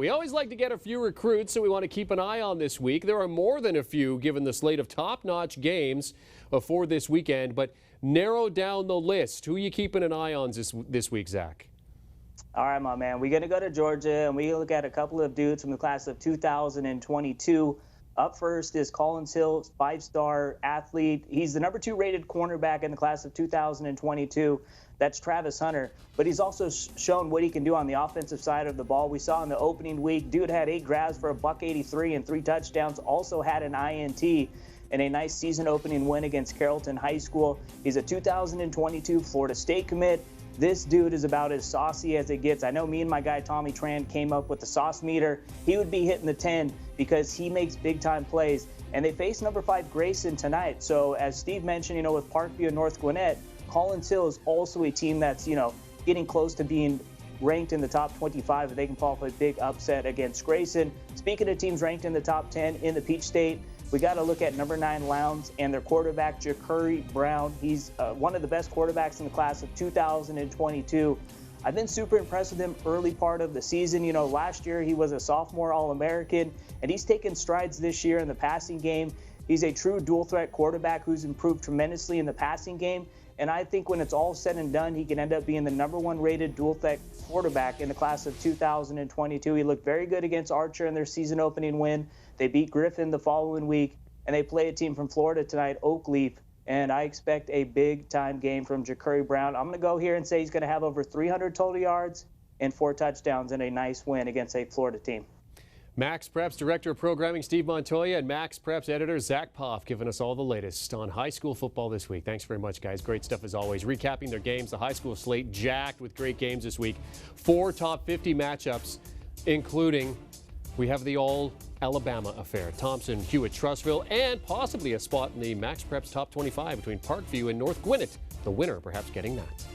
We always like to get a few recruits, so we want to keep an eye on this week. There are more than a few given the slate of top-notch games for this weekend, but narrow down the list. Who are you keeping an eye on this week, Zach? All right, my man. We're going to go to Georgia, and we look at a couple of dudes from the class of 2022. Up first is Collins Hill, five-star athlete. He's the number 2 rated cornerback in the class of 2022. That's Travis Hunter. But he's also shown what he can do on the offensive side of the ball. We saw in the opening week, dude had 8 grabs for $183 and 3 touchdowns. Also had an INT in a nice season-opening win against Carrollton High School. He's a 2022 Florida State commit. This dude is about as saucy as it gets. I know me and my guy Tommy Tran came up with the sauce meter. He would be hitting the 10 because he makes big-time plays. And they face number 5 Grayson tonight. So as Steve mentioned, with Parkview and North Gwinnett, Collins Hill is also a team that's, getting close to being ranked in the top 25 if they can pull off a big upset against Grayson. Speaking of teams ranked in the top 10 in the Peach State, we got to look at number 9 Lowndes and their quarterback, Jakuri Brown. He's one of the best quarterbacks in the class of 2022. I've been super impressed with him early part of the season. Last year he was a sophomore All-American, and he's taken strides this year in the passing game. He's a true dual-threat quarterback who's improved tremendously in the passing game. And I think when it's all said and done, he can end up being the number 1 rated dual-threat quarterback in the class of 2022. He looked very good against Archer in their season-opening win. They beat Griffin the following week, and they play a team from Florida tonight, Oakleaf. And I expect a big-time game from Jakuri Brown. I'm going to go here and say he's going to have over 300 total yards and 4 touchdowns in a nice win against a Florida team. MaxPreps Director of Programming Steve Montoya and MaxPreps Editor Zack Poff giving us all the latest on high school football this week. Thanks very much, guys. Great stuff as always. Recapping their games, the high school slate jacked with great games this week. 4 top 50 matchups, including we have the all-Alabama affair. Thompson, Hewitt, Trussville, and possibly a spot in the MaxPreps top 25 between Parkview and North Gwinnett. The winner perhaps getting that.